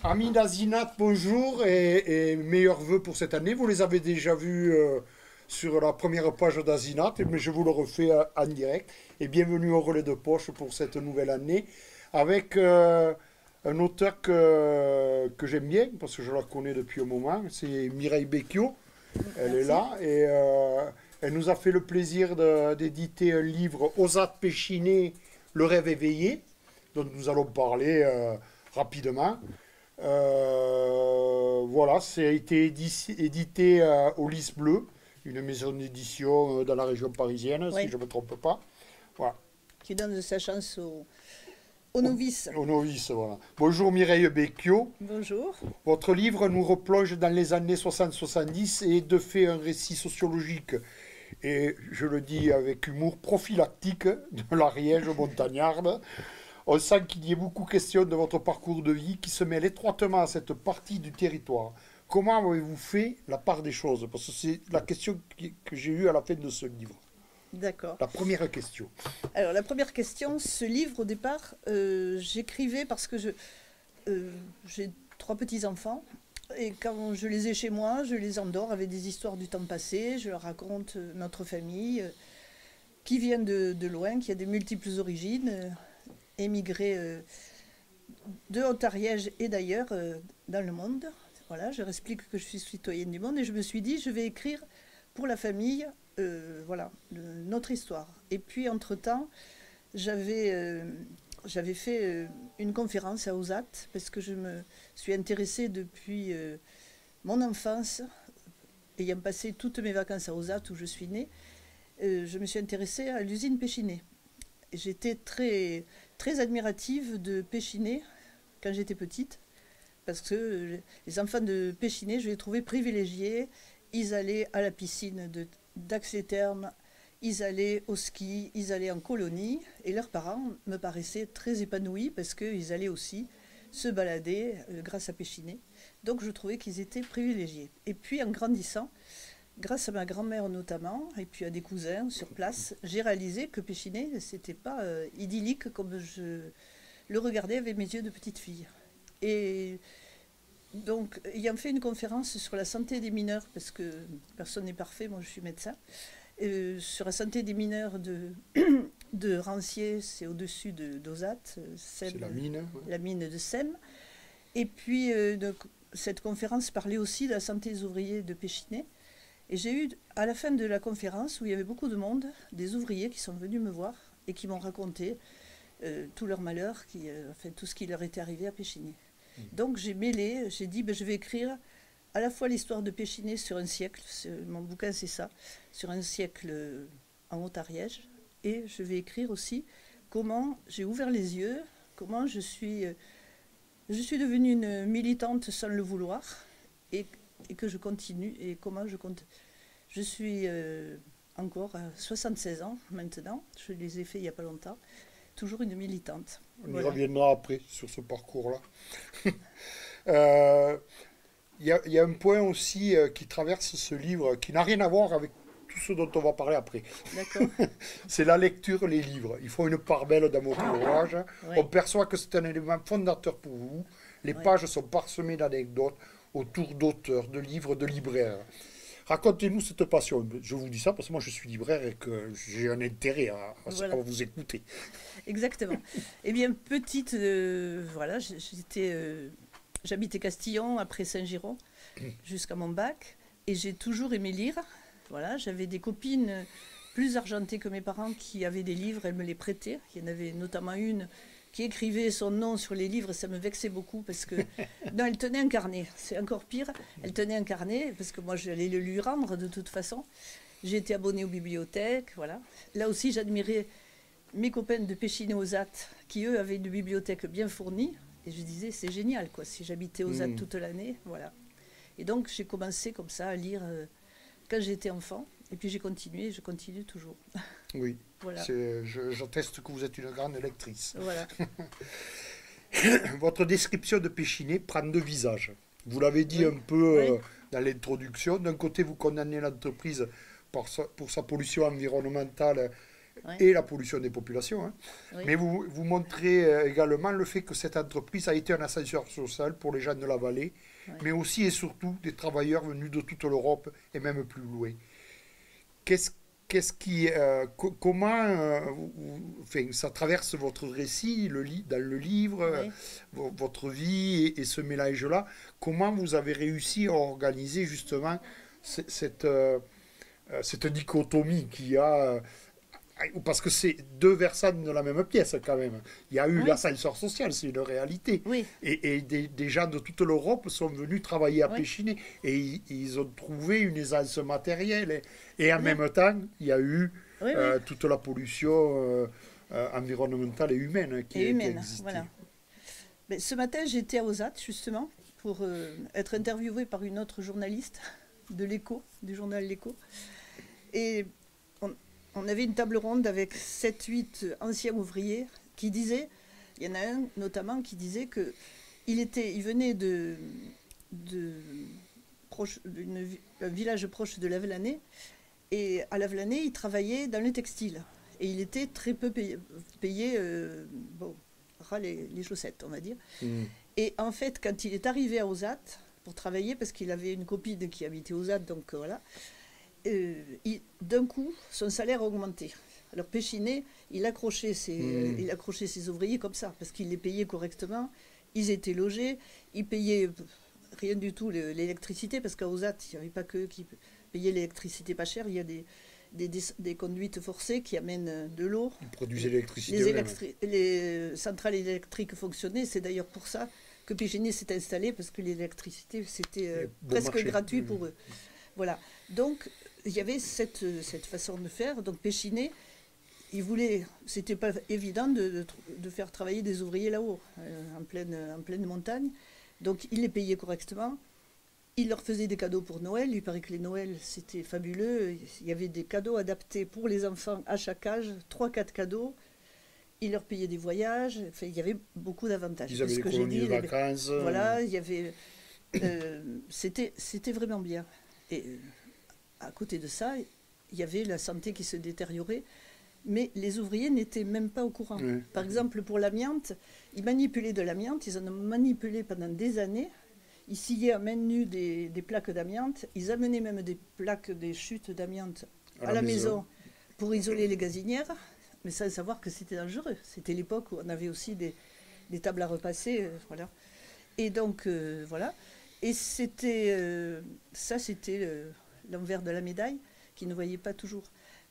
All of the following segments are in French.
Amis d'Azinat, bonjour et meilleurs vœux pour cette année. Vous les avez déjà vus sur la première page d'Azinat, mais je vous le refais en direct. Et bienvenue au relais de poche pour cette nouvelle année avec un auteur que j'aime bien parce que je la connais depuis un moment. C'est Mireille Becchio. Elle est Merci. là et elle nous a fait le plaisir d'éditer un livre Osate Péchiné, Le rêve éveillé, dont nous allons parler rapidement. Voilà, ça a été édité au Lys Bleu, une maison d'édition dans la région parisienne, si Oui, je ne me trompe pas. Voilà, qui donne de sa chance aux novices. au novice, voilà. Bonjour Mireille Becchio. Bonjour. Votre livre nous replonge dans les années 60-70 et de fait un récit sociologique et, je le dis avec humour, prophylactique de l'Ariège montagnarde. On sent qu'il y a beaucoup question de votre parcours de vie qui se mêle étroitement à cette partie du territoire. Comment avez-vous fait la part des choses? Parce que c'est la question que j'ai eue à la fin de ce livre. D'accord. La première question. Alors, la première question, ce livre, au départ, j'écrivais parce que j'ai trois petits-enfants. Et quand je les ai chez moi, je les endors avec des histoires du temps passé. Je leur raconte notre famille, qui vient de loin, qui a des multiples origines, émigrés de Haute-Ariège et d'ailleurs dans le monde. Voilà, je leur explique que je suis citoyenne du monde et je me suis dit, je vais écrire pour la famille, voilà, notre histoire. Et puis, entre-temps, j'avais j'avais fait une conférence à Osat parce que je me suis intéressée depuis mon enfance, ayant passé toutes mes vacances à Osat où je suis née, je me suis intéressée à l'usine Péchinet. J'étais très admirative de Péchinet quand j'étais petite parce que les enfants de Péchinet, je les trouvais privilégiés. Ils allaient à la piscine d'Ax-les-Thermes, ils allaient au ski, ils allaient en colonie, et leurs parents me paraissaient très épanouis parce qu'ils allaient aussi se balader grâce à Péchinet. Donc je trouvais qu'ils étaient privilégiés. Et puis en grandissant, grâce à ma grand-mère notamment, et puis à des cousins sur place, j'ai réalisé que Péchinet, c'était pas idyllique comme je le regardais avec mes yeux de petite fille. Et donc, ayant fait une conférence sur la santé des mineurs, parce que personne n'est parfait, moi je suis médecin, sur la santé des mineurs de Rancier, c'est au-dessus d'Ozat, C'est la mine. Ouais. la mine de Sème. Et puis, donc, cette conférence parlait aussi de la santé des ouvriers de Péchinet. Et j'ai eu, à la fin de la conférence, où il y avait beaucoup de monde, des ouvriers qui sont venus me voir et qui m'ont raconté tout leur malheur, enfin, tout ce qui leur était arrivé à Péchinet. Donc j'ai mêlé, j'ai dit ben, je vais écrire à la fois l'histoire de Péchinet sur un siècle, mon bouquin c'est ça, sur un siècle en Haute-Ariège, et je vais écrire aussi comment j'ai ouvert les yeux, comment je suis devenue une militante sans le vouloir, et que je continue, et comment je compte. Je suis encore à 76 ans maintenant, je les ai fait il n'y a pas longtemps, toujours une militante. On y Voilà. reviendra après sur ce parcours-là. Euh, Il y a un point aussi qui traverse ce livre qui n'a rien à voir avec tout ce dont on va parler après. D'accord. C'est la lecture, les livres. Ils font une part belle dans votre ouvrage. On Oui. perçoit que c'est un élément fondateur pour vous. Les Oui. pages sont parsemées d'anecdotes autour d'auteurs, de livres, de libraires. Racontez-nous cette passion. Je vous dis ça parce que moi je suis libraire et que j'ai un intérêt à Voilà. vous écouter. Exactement. Eh bien, petite, voilà, j'habitais Castillon après Saint-Girons jusqu'à mon bac et j'ai toujours aimé lire. Voilà, j'avais des copines plus argentées que mes parents qui avaient des livres, elles me les prêtaient. Il y en avait notamment une qui écrivait son nom sur les livres et ça me vexait beaucoup parce que non, elle tenait un carnet. C'est encore pire. Elle tenait un carnet parce que moi j'allais le lui rendre de toute façon. J'ai été abonnée aux bibliothèques, voilà. Là aussi, j'admirais mes copains de Péchiné-Ozat, qui eux avaient une bibliothèque bien fournie, et je disais c'est génial quoi, si j'habitais Ozat Hmm, toute l'année, voilà. Et donc j'ai commencé comme ça à lire quand j'étais enfant, et puis j'ai continué, et je continue toujours. oui, Voilà, j'atteste que vous êtes une grande lectrice. voilà. Votre description de Péchinet prend deux visages. Vous l'avez dit Oui, un peu oui, dans l'introduction. D'un côté, vous condamnez l'entreprise pour sa pollution environnementale Ouais. et la pollution des populations. Hein. Oui. Mais vous montrez également le fait que cette entreprise a été un ascenseur social pour les gens de la vallée, Ouais. mais aussi et surtout des travailleurs venus de toute l'Europe et même plus loin. Qu'est-ce comment enfin, ça traverse votre récit dans le livre, Oui. votre vie et ce mélange-là. Comment vous avez réussi à organiser justement cette dichotomie qu'il y a parce que c'est deux versants de la même pièce quand même. Il y a eu Oui. l'ascenseur social, c'est une réalité. Oui. Et des gens de toute l'Europe sont venus travailler à Oui. Péchiné. Et ils ont trouvé une aisance matérielle. Et en Oui. même temps, il y a eu Oui, oui. toute la pollution environnementale et humaine qui Et a humaine, existé. voilà. Mais ce matin, j'étais à Ozat, justement, pour être interviewée par une autre journaliste de l'Écho, du journal L'Écho. Et on avait une table ronde avec 7-8 anciens ouvriers qui disaient, il y en a un notamment qui disait que il venait d'un village proche de Lavelanet, et à Lavelanet, il travaillait dans le textile. Et il était très peu payé bon, ras les chaussettes, on va dire. Mm. Et en fait, quand il est arrivé à Ozat pour travailler, parce qu'il avait une copine qui habitait Ozat, donc voilà, d'un coup, son salaire a augmenté. Alors Péchiné, il accrochait ses ouvriers comme ça, parce qu'il les payait correctement, ils étaient logés, ils payaient rien du tout l'électricité, parce qu'à Ozat, il n'y avait pas qu'eux qui payaient l'électricité pas cher, il y a des conduites forcées qui amènent de l'eau. Ils produisaient l'électricité. Les centrales électriques fonctionnaient, c'est d'ailleurs pour ça que Péchiné s'est installé, parce que l'électricité, c'était presque gratuit pour eux. Voilà. Donc, il y avait cette façon de faire. Donc, Péchiné, c'était pas évident de faire travailler des ouvriers là-haut, en pleine montagne. Donc, il les payait correctement. Il leur faisait des cadeaux pour Noël. Il paraît que les Noëls, c'était fabuleux. Il y avait des cadeaux adaptés pour les enfants à chaque âge, 3-4 cadeaux. Il leur payait des voyages. Enfin, il y avait beaucoup d'avantages. Ils avaient des colonies de vacances. Voilà, il y avait... c'était vraiment bien. Et à côté de ça, il y avait la santé qui se détériorait. Mais les ouvriers n'étaient même pas au courant. Oui. Par exemple, pour l'amiante, ils manipulaient de l'amiante. Ils en ont manipulé pendant des années. Ils sciaient à main nue des plaques d'amiante. Ils amenaient même des plaques, des chutes d'amiante à la maison pour isoler les gazinières, mais sans savoir que c'était dangereux. C'était l'époque où on avait aussi des tables à repasser. Voilà. Et donc, voilà. Et c'était l'envers de la médaille qu'ils ne voyaient pas toujours.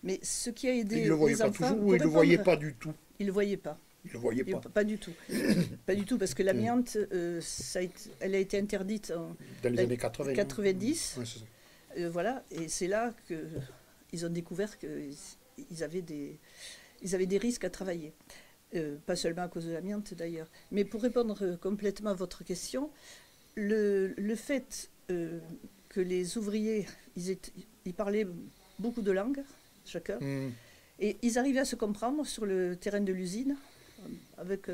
Mais ce qui a aidé ils ne le voyaient les pas enfants... toujours ou ils ne le voyaient pas du tout? Ils ne le voyaient pas. Ils ne le voyaient pas. Pas du tout. Pas du tout, parce que l'amiante, elle a été interdite dans les années 80. 90. Ouais, c'est ça. Voilà, et c'est là qu'ils ont découvert qu'ils avaient des risques à travailler. Pas seulement à cause de l'amiante d'ailleurs. Mais pour répondre complètement à votre question, le fait que les ouvriers, ils parlaient beaucoup de langues, chacun, et ils arrivaient à se comprendre sur le terrain de l'usine, avec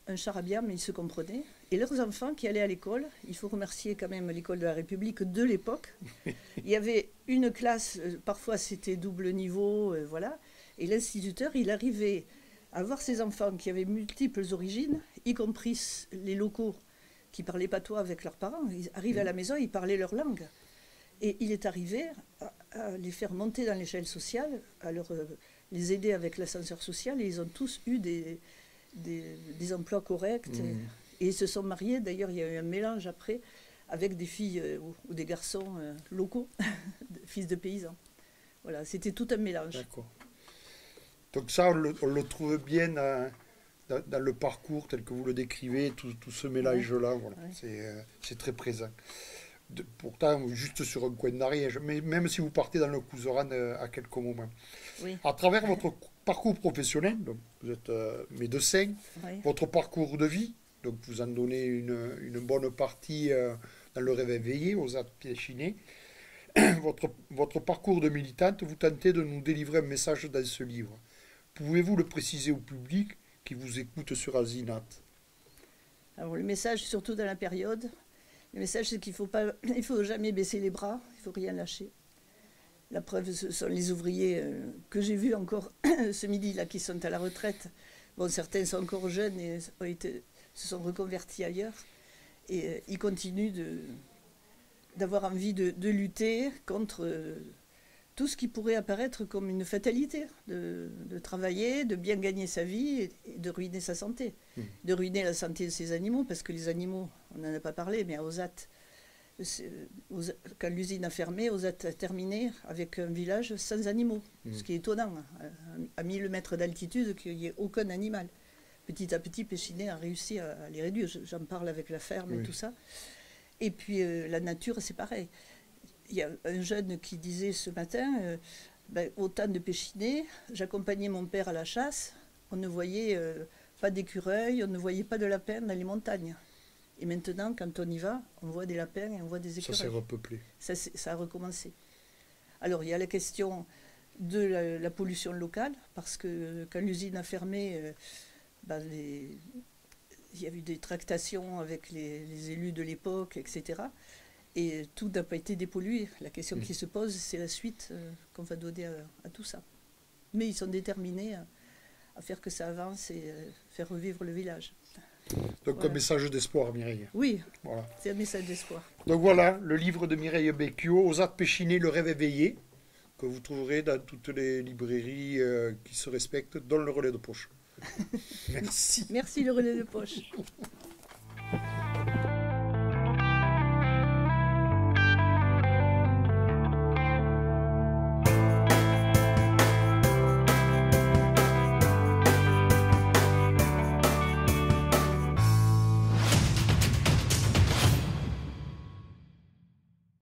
un charabia, mais ils se comprenaient. Et leurs enfants qui allaient à l'école, il faut remercier quand même l'école de la République de l'époque. Il y avait une classe, parfois c'était double niveau, voilà. Et l'instituteur, il arrivait à voir ses enfants qui avaient multiples origines, y compris les locaux qui parlaient patois avec leurs parents. Ils arrivaient à la maison, ils parlaient leur langue. Et il est arrivé à les faire monter dans l'échelle sociale, à les aider avec l'ascenseur social, et ils ont tous eu des emplois corrects. Et ils se sont mariés, d'ailleurs il y a eu un mélange après, avec des filles ou des garçons locaux, fils de paysans. Voilà, c'était tout un mélange. D'accord. Donc ça, on le trouve bien dans le parcours tel que vous le décrivez, tout ce mélange-là, voilà. Ouais. C'est très présent. Pourtant, juste sur un coin d'Ariège, mais même si vous partez dans le Couserans à quelques moments. Oui. À travers votre parcours professionnel, donc vous êtes médecin, votre parcours de vie, donc vous en donnez une bonne partie dans le Réveil éveillé, aux Péchiné. Votre parcours de militante, vous tentez de nous délivrer un message dans ce livre. Pouvez-vous le préciser au public qui vous écoute sur Alzinat? Alors le message, surtout dans la période, le message c'est qu'il faut jamais baisser les bras, il ne faut rien lâcher. La preuve, ce sont les ouvriers que j'ai vus encore ce midi, là, qui sont à la retraite. Bon, certains sont encore jeunes et se sont reconvertis ailleurs. Et ils continuent d'avoir envie de lutter contre tout ce qui pourrait apparaître comme une fatalité, de travailler, de bien gagner sa vie et de ruiner sa santé. De ruiner la santé de ses animaux, parce que les animaux, on n'en a pas parlé, mais à Ozat, quand l'usine a fermé, Ozat a terminé avec un village sans animaux, ce qui est étonnant, à 1000 mètres d'altitude, qu'il n'y ait aucun animal. Petit à petit, Péchinet a réussi à les réduire. J'en parle avec la ferme et tout ça. Et puis la nature, c'est pareil. Il y a un jeune qui disait ce matin, au temps de Péchinet, j'accompagnais mon père à la chasse, on ne voyait pas d'écureuils, on ne voyait pas de lapins dans les montagnes. Et maintenant, quand on y va, on voit des lapins et on voit des écureuils. Ça s'est repeuplé. Ça a recommencé. Alors, il y a la question de la pollution locale, parce que quand l'usine a fermé, il y a eu des tractations avec les élus de l'époque, etc. Et tout n'a pas été dépollué. La question qui se pose, c'est la suite qu'on va donner à tout ça. Mais ils sont déterminés à faire que ça avance et faire revivre le village. Donc voilà. Un message d'espoir, Mireille. Oui, voilà. C'est un message d'espoir. Donc voilà, le livre de Mireille Becchio, Ozat Péchinet, Le rêve éveillé, que vous trouverez dans toutes les librairies qui se respectent, dont le Relais de Poche. Merci. Merci, le Relais de Poche.